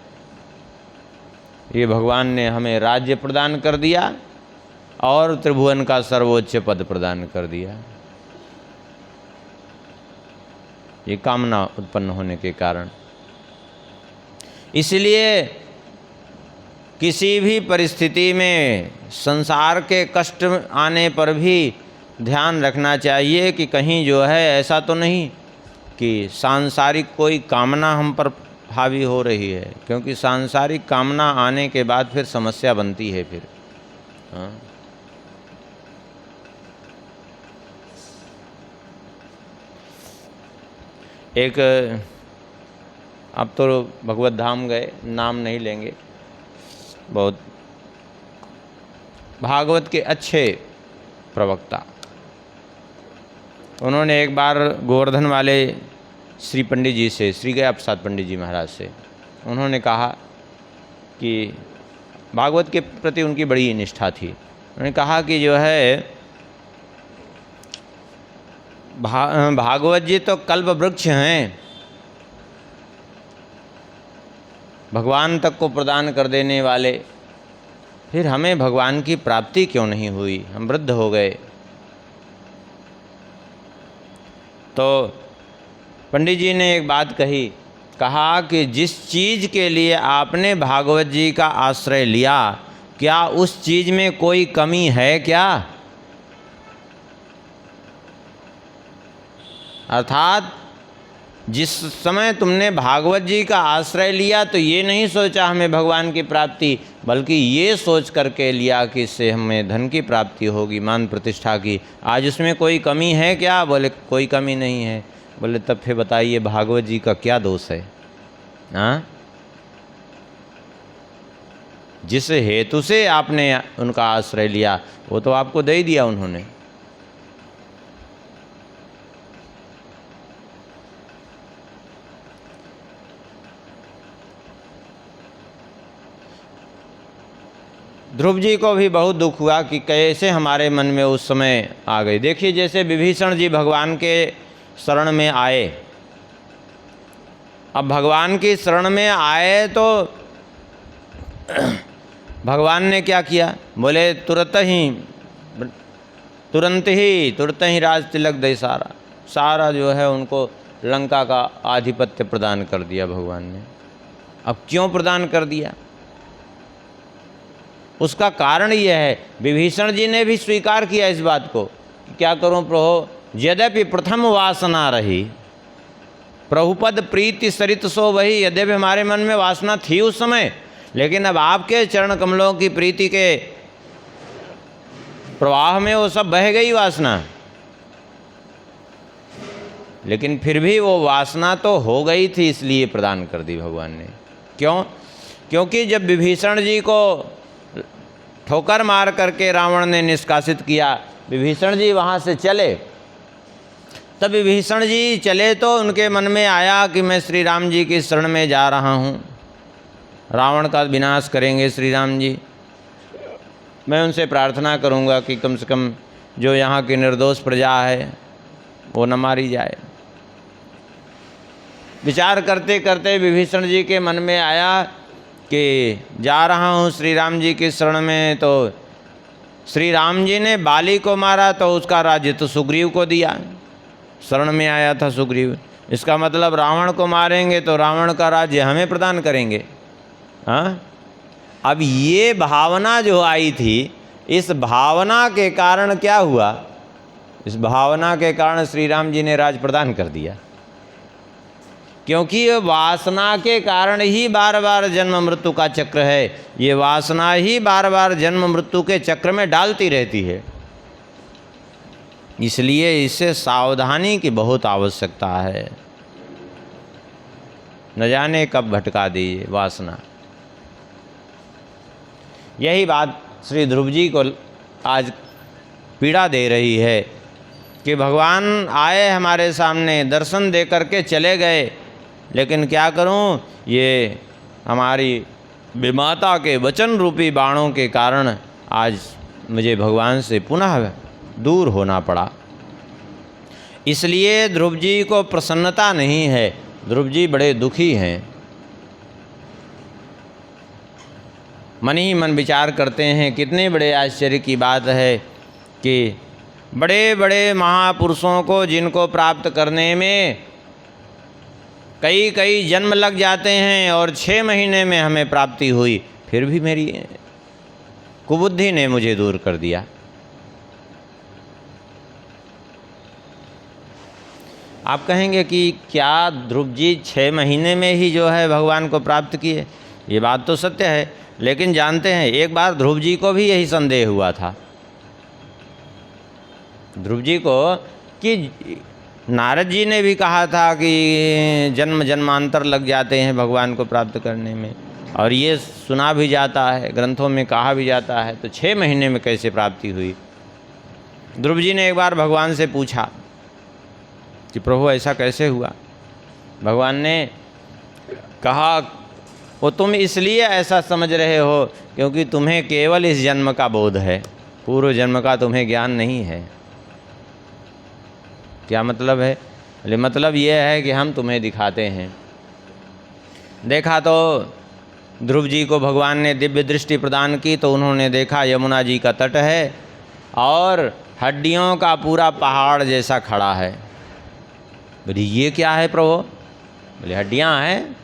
ये भगवान ने हमें राज्य प्रदान कर दिया और त्रिभुवन का सर्वोच्च पद प्रदान कर दिया। ये कामना उत्पन्न होने के कारण। इसलिए किसी भी परिस्थिति में संसार के कष्ट आने पर भी ध्यान रखना चाहिए कि कहीं जो है ऐसा तो नहीं कि सांसारिक कोई कामना हम पर हावी हो रही है, क्योंकि सांसारिक कामना आने के बाद फिर समस्या बनती है। फिर हाँ, एक अब तो भगवत धाम गए, नाम नहीं लेंगे, बहुत भागवत के अच्छे प्रवक्ता, उन्होंने एक बार गोवर्धन वाले श्री पंडित जी से, श्री गया प्रसाद पंडित जी महाराज से, उन्होंने कहा कि भागवत के प्रति उनकी बड़ी निष्ठा थी। उन्होंने कहा कि जो है भागवत जी तो कल्प वृक्ष हैं, भगवान तक को प्रदान कर देने वाले, फिर हमें भगवान की प्राप्ति क्यों नहीं हुई, हम वृद्ध हो गए। तो पंडित जी ने एक बात कही, कहा कि जिस चीज़ के लिए आपने भागवत जी का आश्रय लिया, क्या उस चीज़ में कोई कमी है क्या? अर्थात जिस समय तुमने भागवत जी का आश्रय लिया तो ये नहीं सोचा हमें भगवान की प्राप्ति, बल्कि ये सोच करके लिया कि इससे हमें धन की प्राप्ति होगी, मान प्रतिष्ठा की। आज उसमें कोई कमी है क्या? बोले कोई कमी नहीं है। बोले तब फिर बताइए भागवत जी का क्या दोष है? हाँ, जिस हेतु से आपने उनका आश्रय लिया वो तो आपको दे ही दिया उन्होंने। ध्रुव जी को भी बहुत दुख हुआ कि कैसे हमारे मन में उस समय आ गई। देखिए जैसे विभीषण जी भगवान के शरण में आए, अब भगवान की शरण में आए तो भगवान ने क्या किया? बोले तुरंत ही राज तिलक दे, सारा जो है उनको लंका का आधिपत्य प्रदान कर दिया भगवान ने। अब क्यों प्रदान कर दिया? उसका कारण यह है, विभीषण जी ने भी स्वीकार किया इस बात को कि क्या करूं प्रभु, यद्यपि प्रथम वासना रही प्रभुपद प्रीति सरित सो वही, यद्यपि हमारे मन में वासना थी उस समय, लेकिन अब आपके चरण कमलों की प्रीति के प्रवाह में वो सब बह गई वासना। लेकिन फिर भी वो वासना तो हो गई थी, इसलिए प्रदान कर दी भगवान ने। क्यों? क्योंकि जब विभीषण जी को ठोकर मार करके रावण ने निष्कासित किया, विभीषण जी वहाँ से चले, तब विभीषण जी चले तो उनके मन में आया कि मैं श्री राम जी की शरण में जा रहा हूँ, रावण का विनाश करेंगे श्री राम जी, मैं उनसे प्रार्थना करूँगा कि कम से कम जो यहाँ की निर्दोष प्रजा है वो न मारी जाए। विचार करते करते विभीषण जी के मन में आया कि जा रहा हूँ श्री राम जी की शरण में, तो श्री राम जी ने बाली को मारा तो उसका राज्य तो सुग्रीव को दिया, शरण में आया था सुग्रीव, इसका मतलब रावण को मारेंगे तो रावण का राज्य हमें प्रदान करेंगे। हाँ, अब ये भावना जो आई थी, इस भावना के कारण क्या हुआ? इस भावना के कारण श्री राम जी ने राज प्रदान कर दिया, क्योंकि ये वासना के कारण ही बार बार जन्म मृत्यु का चक्र है, ये वासना ही बार बार जन्म मृत्यु के चक्र में डालती रहती है। इसलिए इससे सावधानी की बहुत आवश्यकता है, न जाने कब भटका दी वासना। यही बात श्री ध्रुव जी को आज पीड़ा दे रही है कि भगवान आए हमारे सामने, दर्शन दे करके चले गए, लेकिन क्या करूं, ये हमारी विमाता के वचन रूपी बाणों के कारण आज मुझे भगवान से पुनः दूर होना पड़ा। इसलिए ध्रुव जी को प्रसन्नता नहीं है, ध्रुव जी बड़े दुखी हैं। मन ही मन विचार करते हैं, कितने बड़े आश्चर्य की बात है कि बड़े बड़े महापुरुषों को जिनको प्राप्त करने में कई कई जन्म लग जाते हैं और 6 महीने में हमें प्राप्ति हुई, फिर भी मेरी कुबुद्धि ने मुझे दूर कर दिया। आप कहेंगे कि क्या ध्रुव जी 6 महीने में ही जो है भगवान को प्राप्त किए? ये बात तो सत्य है। लेकिन जानते हैं एक बार ध्रुव जी को भी यही संदेह हुआ था, ध्रुव जी को, कि नारद जी ने भी कहा था कि जन्म जन्मांतर लग जाते हैं भगवान को प्राप्त करने में, और ये सुना भी जाता है, ग्रंथों में कहा भी जाता है, तो 6 महीने में कैसे प्राप्ति हुई। ध्रुव जी ने एक बार भगवान से पूछा कि प्रभु ऐसा कैसे हुआ। भगवान ने कहा वो तुम इसलिए ऐसा समझ रहे हो क्योंकि तुम्हें केवल इस जन्म का बोध है, पूर्व जन्म का तुम्हें ज्ञान नहीं है। क्या मतलब है? बोले मतलब ये है कि हम तुम्हें दिखाते हैं। देखा तो ध्रुव जी को भगवान ने दिव्य दृष्टि प्रदान की, तो उन्होंने देखा यमुना जी का तट है और हड्डियों का पूरा पहाड़ जैसा खड़ा है। बोले ये क्या है प्रभु? बोले हड्डियाँ हैं।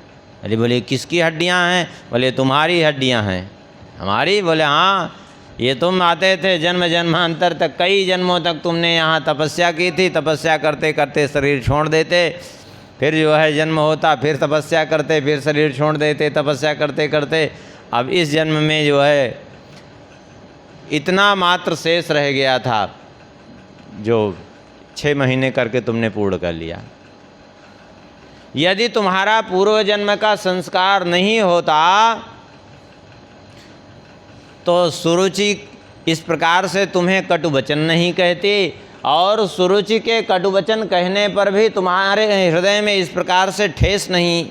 अरे बोले किसकी हड्डियाँ हैं? बोले तुम्हारी हड्डियाँ हैं। हमारी? बोले हाँ, ये तुम आते थे जन्म जन्मांतर तक, कई जन्मों तक तुमने यहाँ तपस्या की थी, तपस्या करते करते शरीर छोड़ देते, फिर जो है जन्म होता, फिर तपस्या करते, फिर शरीर छोड़ देते, तपस्या करते करते अब इस जन्म में जो है इतना मात्र शेष रह गया था जो 6 महीने करके तुमने पूर्ण कर लिया। यदि तुम्हारा पूर्व जन्म का संस्कार नहीं होता तो सुरुचि इस प्रकार से तुम्हें कटुवचन नहीं कहती, और सुरुचि के कटुवचन कहने पर भी तुम्हारे हृदय में इस प्रकार से ठेस नहीं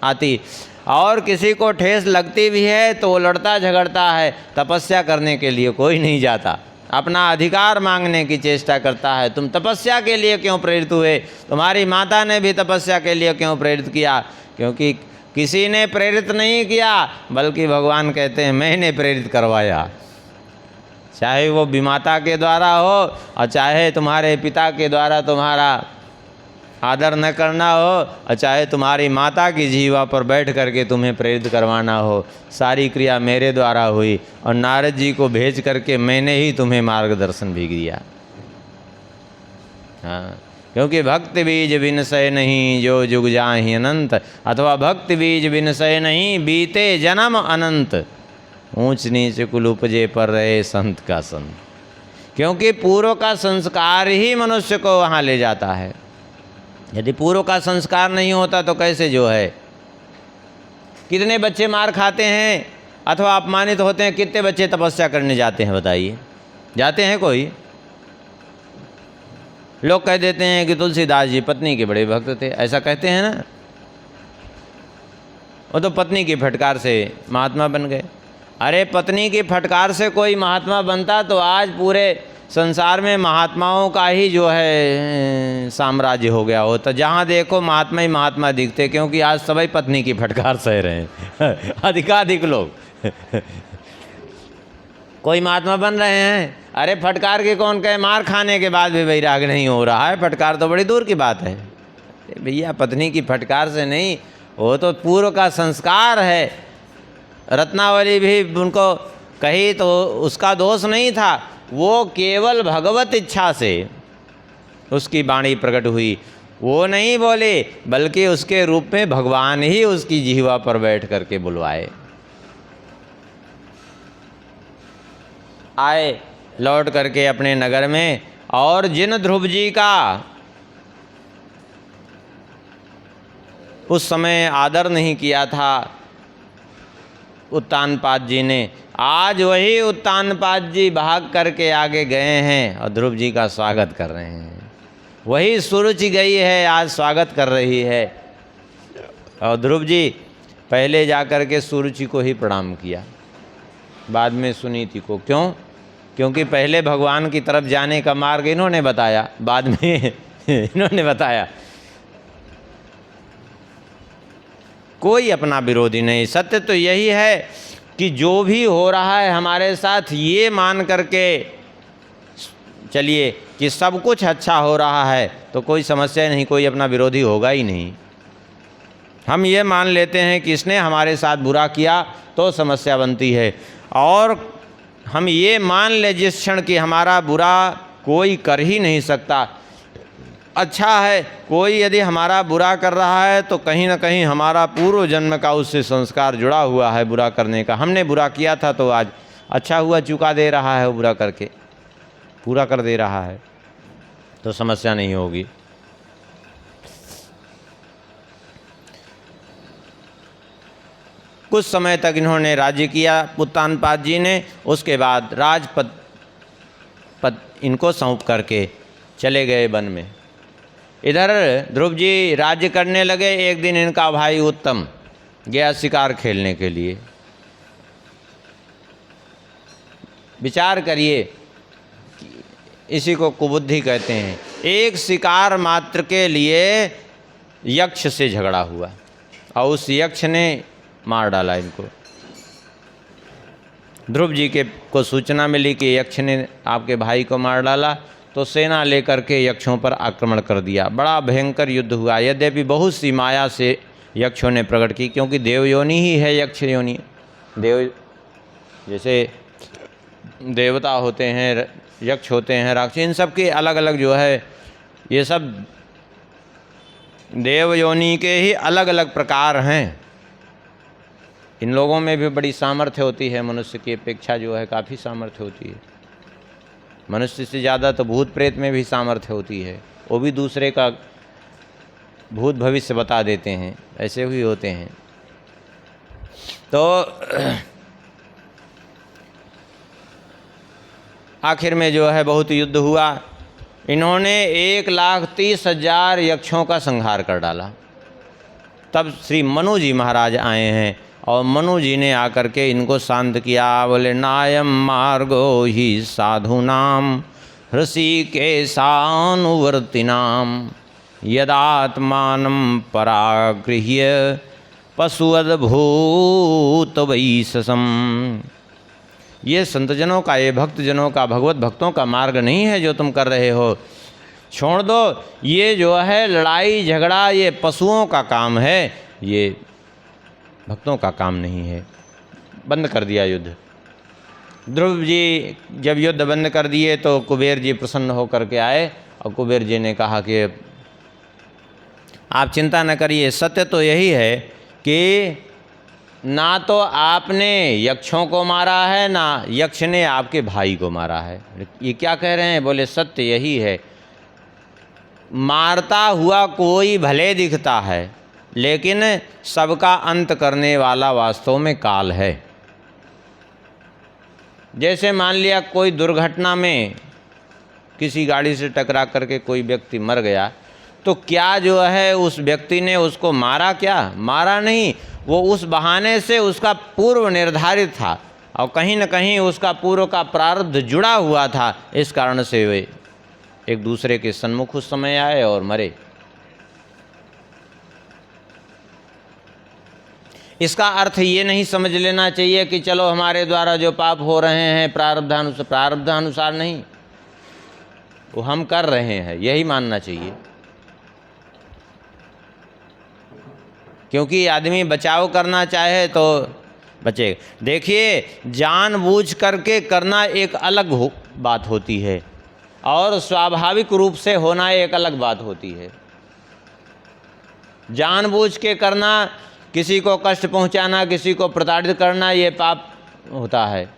आती, और किसी को ठेस लगती भी है तो वो लड़ता झगड़ता है, तपस्या करने के लिए कोई नहीं जाता, अपना अधिकार मांगने की चेष्टा करता है। तुम तपस्या के लिए क्यों प्रेरित हुए? तुम्हारी माता ने भी तपस्या के लिए क्यों प्रेरित किया? क्योंकि किसी ने प्रेरित नहीं किया, बल्कि भगवान कहते हैं मैंने प्रेरित करवाया। चाहे वो विमाता के द्वारा हो और चाहे तुम्हारे पिता के द्वारा तुम्हारा आदर न करना हो, और चाहे तुम्हारी माता की जीवा पर बैठ करके तुम्हें प्रेरित करवाना हो, सारी क्रिया मेरे द्वारा हुई, और नारद जी को भेज करके मैंने ही तुम्हें मार्गदर्शन भी दिया। हाँ, क्योंकि भक्ति बीज विनसय नहीं जो जुग जाहि अनंत, अथवा भक्ति बीज विनसय नहीं बीते जन्म अनंत, ऊंच नीच कुल उपजे पर रहे संत का संत। क्योंकि पूर्व का संस्कार ही मनुष्य को वहाँ ले जाता है। यदि पूर्व का संस्कार नहीं होता तो कैसे जो है, कितने बच्चे मार खाते हैं अथवा अपमानित होते हैं, कितने बच्चे तपस्या करने जाते हैं बताइए? जाते हैं कोई? लोग कह देते हैं कि तुलसीदास जी पत्नी के बड़े भक्त थे, ऐसा कहते हैं ना। वो तो पत्नी की फटकार से महात्मा बन गए। अरे पत्नी की फटकार से कोई महात्मा बनता तो आज पूरे संसार में महात्माओं का ही जो है साम्राज्य हो गया होता। जहाँ देखो महात्मा ही महात्मा दिखते, क्योंकि आज सभी पत्नी की फटकार सह रहे हैं अधिकाधिक लोग कोई महात्मा बन रहे हैं। अरे फटकार के कौन कहे, मार खाने के बाद भी वैराग नहीं हो रहा है, फटकार तो बड़ी दूर की बात है। भैया पत्नी की फटकार से नहीं, वो तो पूर्व का संस्कार है। रत्नावली भी उनको कही तो उसका दोष नहीं था, वो केवल भगवत इच्छा से उसकी वाणी प्रकट हुई। वो नहीं बोले, बल्कि उसके रूप में भगवान ही उसकी जिह्वा पर बैठ करके बुलवाए। आए लौट करके अपने नगर में, और जिन ध्रुव जी का उस समय आदर नहीं किया था उत्तानपाद जी ने, आज वही उत्तानपाद जी भाग करके आगे गए हैं और ध्रुव जी का स्वागत कर रहे हैं। वही सुरुचि गई है, आज स्वागत कर रही है। और ध्रुव जी पहले जा कर के सुरुचि को ही प्रणाम किया, बाद में सुनीति को। क्यों? क्योंकि पहले भगवान की तरफ जाने का मार्ग इन्होंने बताया, बाद में इन्होंने बताया। कोई अपना विरोधी नहीं। सत्य तो यही है कि जो भी हो रहा है हमारे साथ, ये मान करके चलिए कि सब कुछ अच्छा हो रहा है तो कोई समस्या नहीं, कोई अपना विरोधी होगा ही नहीं। हम ये मान लेते हैं कि इसने हमारे साथ बुरा किया तो समस्या बनती है, और हम ये मान ले जिस क्षण कि हमारा बुरा कोई कर ही नहीं सकता, अच्छा है, कोई यदि हमारा बुरा कर रहा है तो कहीं ना कहीं हमारा पूर्व जन्म का उससे संस्कार जुड़ा हुआ है बुरा करने का। हमने बुरा किया था तो आज अच्छा हुआ, चुका दे रहा है, वो बुरा करके पूरा कर दे रहा है, तो समस्या नहीं होगी। कुछ समय तक इन्होंने राज्य किया पुत्तानपाद जी ने। उसके बाद राजपद इनको सौंप करके चले गए वन में। इधर ध्रुव जी राज्य करने लगे। एक दिन इनका भाई उत्तम गया शिकार खेलने के लिए। विचार करिए, इसी को कुबुद्धि कहते हैं। एक शिकार मात्र के लिए यक्ष से झगड़ा हुआ और उस यक्ष ने मार डाला इनको। ध्रुव जी को सूचना मिली कि यक्ष ने आपके भाई को मार डाला, तो सेना लेकर के यक्षों पर आक्रमण कर दिया। बड़ा भयंकर युद्ध हुआ। यद्यपि बहुत सी माया से यक्षों ने प्रकट की, क्योंकि देवयोनि ही है यक्ष योनि। देव जैसे देवता होते हैं, यक्ष होते हैं, राक्षस, इन सब के अलग अलग जो है, ये सब देवयोनि के ही अलग अलग प्रकार हैं। इन लोगों में भी बड़ी सामर्थ्य होती है, मनुष्य की अपेक्षा जो है काफ़ी सामर्थ्य होती है। मनुष्य से ज़्यादा तो भूत प्रेत में भी सामर्थ्य होती है। वो भी दूसरे का भूत भविष्य बता देते हैं, ऐसे भी होते हैं। तो आखिर में जो है बहुत युद्ध हुआ। इन्होंने 1,30,000 यक्षों का संहार कर डाला। तब श्री मनु जी महाराज आए हैं और मनु जी ने आकर के इनको शांत किया। बोले, नायम मार्गो ही साधूनाम ऋषिकेशानुवर्तिनाम यदात्मानं परागृह्य पशुवद्भूत वैशसम। ये संतजनों का, ये भक्तजनों का, भगवत भक्तों का मार्ग नहीं है जो तुम कर रहे हो। छोड़ दो, ये जो है लड़ाई झगड़ा, ये पशुओं का काम है, ये भक्तों का काम नहीं है। बंद कर दिया युद्ध। ध्रुव जी जब युद्ध बंद कर दिए तो कुबेर जी प्रसन्न होकर के आए और कुबेर जी ने कहा कि आप चिंता न करिए, सत्य तो यही है कि ना तो आपने यक्षों को मारा है, ना यक्ष ने आपके भाई को मारा है। ये क्या कह रहे हैं? बोले, सत्य यही है, मारता हुआ कोई भले दिखता है, लेकिन सबका अंत करने वाला वास्तव में काल है। जैसे मान लिया कोई दुर्घटना में किसी गाड़ी से टकरा करके कोई व्यक्ति मर गया, तो क्या जो है उस व्यक्ति ने उसको मारा? क्या मारा नहीं, वो उस बहाने से उसका पूर्व निर्धारित था और कहीं न कहीं उसका पूर्व का प्रारब्ध जुड़ा हुआ था। इस कारण से वे एक दूसरे के सन्मुख उस समय आए और मरे। इसका अर्थ ये नहीं समझ लेना चाहिए कि चलो हमारे द्वारा जो पाप हो रहे हैं प्रारब्धानुसार नहीं, वो हम कर रहे हैं, यही मानना चाहिए। क्योंकि आदमी बचाव करना चाहे तो बचेगा। देखिए, जानबूझ करके करना एक अलग बात होती है और स्वाभाविक रूप से होना एक अलग बात होती है। जानबूझ के करना, किसी को कष्ट पहुंचाना, किसी को प्रताड़ित करना, ये पाप होता है।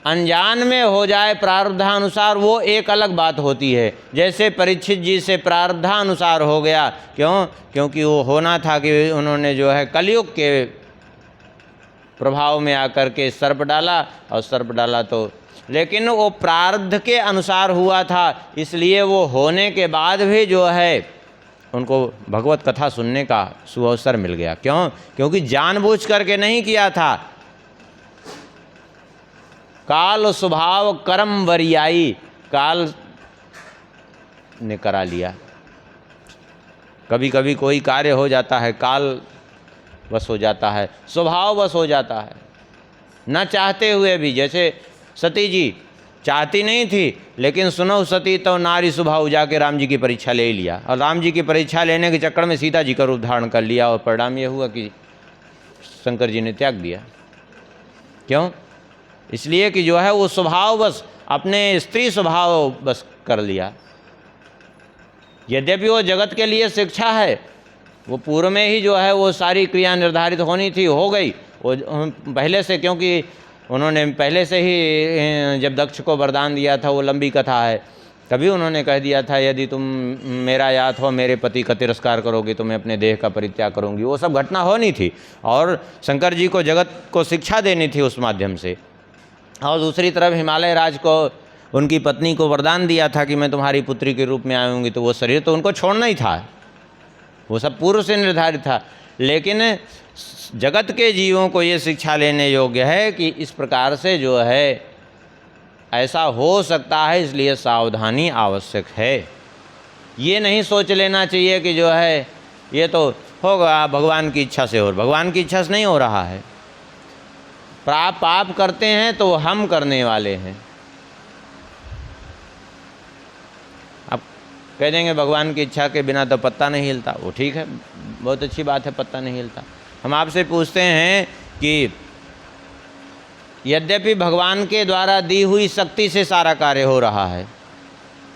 अनजान में हो जाए प्रारब्धानुसार, वो एक अलग बात होती है। जैसे परीक्षित जी से प्रारब्धानुसार हो गया, क्यों? क्योंकि वो होना था कि उन्होंने जो है कलयुग के प्रभाव में आकर के सर्प डाला, और सर्प डाला तो, लेकिन वो प्रारब्ध के अनुसार हुआ था, इसलिए वो होने के बाद भी जो है उनको भगवत कथा सुनने का सुअवसर मिल गया। क्यों? क्योंकि जानबूझ करके नहीं किया था। काल स्वभाव कर्म वरियाई, काल ने करा लिया। कभी कभी कोई कार्य हो जाता है, काल बस हो जाता है, स्वभाव बस हो जाता है, न चाहते हुए भी। जैसे सती जी चाहती नहीं थी, लेकिन सुनो सती तो नारी स्वभाव जाके राम जी की परीक्षा ले लिया, और राम जी की परीक्षा लेने के चक्कर में सीता जी का रूप धारण कर लिया, और परिणाम ये हुआ कि शंकर जी ने त्याग दिया। क्यों? इसलिए कि जो है वो स्वभाव बस अपने स्त्री स्वभाव बस कर लिया। यद्यपि वो जगत के लिए शिक्षा है, वो पूर्व में ही जो है वो सारी क्रिया निर्धारित होनी थी, हो गई वो पहले से, क्योंकि उन्होंने पहले से ही जब दक्ष को वरदान दिया था, वो लंबी कथा है, तभी उन्होंने कह दिया था यदि तुम मेरा या अथवा मेरे पति का तिरस्कार करोगे तो मैं अपने देह का परित्याग करूंगी। वो सब घटना होनी थी और शंकर जी को जगत को शिक्षा देनी थी उस माध्यम से। और दूसरी तरफ हिमालय राज को उनकी पत्नी को वरदान दिया था कि मैं तुम्हारी पुत्री के रूप में आऊँगी, तो वो शरीर तो उनको छोड़ना ही था, वो सब पूर्व से निर्धारित था। लेकिन जगत के जीवों को ये शिक्षा लेने योग्य है कि इस प्रकार से जो है ऐसा हो सकता है, इसलिए सावधानी आवश्यक है। ये नहीं सोच लेना चाहिए कि जो है ये तो होगा भगवान की इच्छा से, और भगवान की इच्छा से नहीं हो रहा है। पाप करते हैं तो हम करने वाले हैं। अब कह देंगे भगवान की इच्छा के बिना तो पत्ता नहीं हिलता, वो ठीक है, बहुत अच्छी बात है, पत्ता नहीं हिलता। हम आपसे पूछते हैं कि यद्यपि भगवान के द्वारा दी हुई शक्ति से सारा कार्य हो रहा है,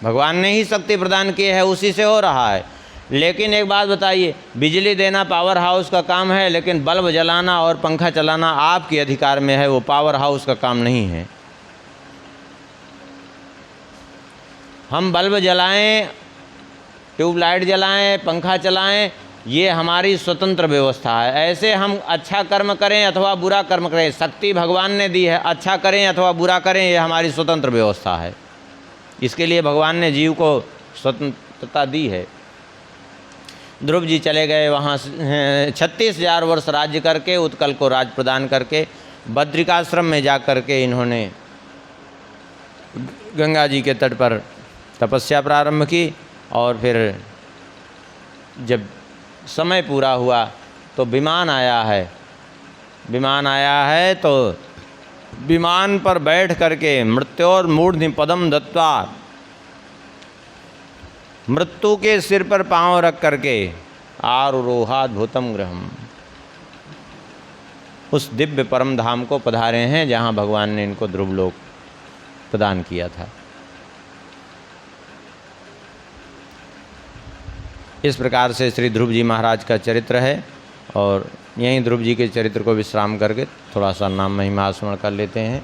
भगवान ने ही शक्ति प्रदान की है, उसी से हो रहा है, लेकिन एक बात बताइए, बिजली देना पावर हाउस का काम है, लेकिन बल्ब जलाना और पंखा चलाना आपके अधिकार में है, वो पावर हाउस का काम नहीं है। हम बल्ब जलाएं, ट्यूबलाइट जलाएं, पंखा चलाएं, ये हमारी स्वतंत्र व्यवस्था है। ऐसे हम अच्छा कर्म करें अथवा बुरा कर्म करें, शक्ति भगवान ने दी है, अच्छा करें अथवा बुरा करें, ये हमारी स्वतंत्र व्यवस्था है। इसके लिए भगवान ने जीव को स्वतंत्रता दी है। ध्रुव जी चले गए वहाँ 36,000 वर्ष राज्य करके, उत्कल को राज प्रदान करके, बद्रिकाश्रम में जा कर के इन्होंने गंगा जी के तट पर तपस्या प्रारंभ की। और फिर जब समय पूरा हुआ तो विमान आया है, विमान आया है तो विमान पर बैठ करके मृत्योर्मूर्ध्नि पदम दत्वा, मृत्यु के सिर पर पांव रख करके आरोहाद्भुतम गृहम, उस दिव्य परम धाम को पधारे हैं जहाँ भगवान ने इनको ध्रुवलोक प्रदान किया था। इस प्रकार से श्री ध्रुव जी महाराज का चरित्र है। और यहीं ध्रुव जी के चरित्र को विश्राम करके थोड़ा सा नाम महिमा स्मरण कर लेते हैं।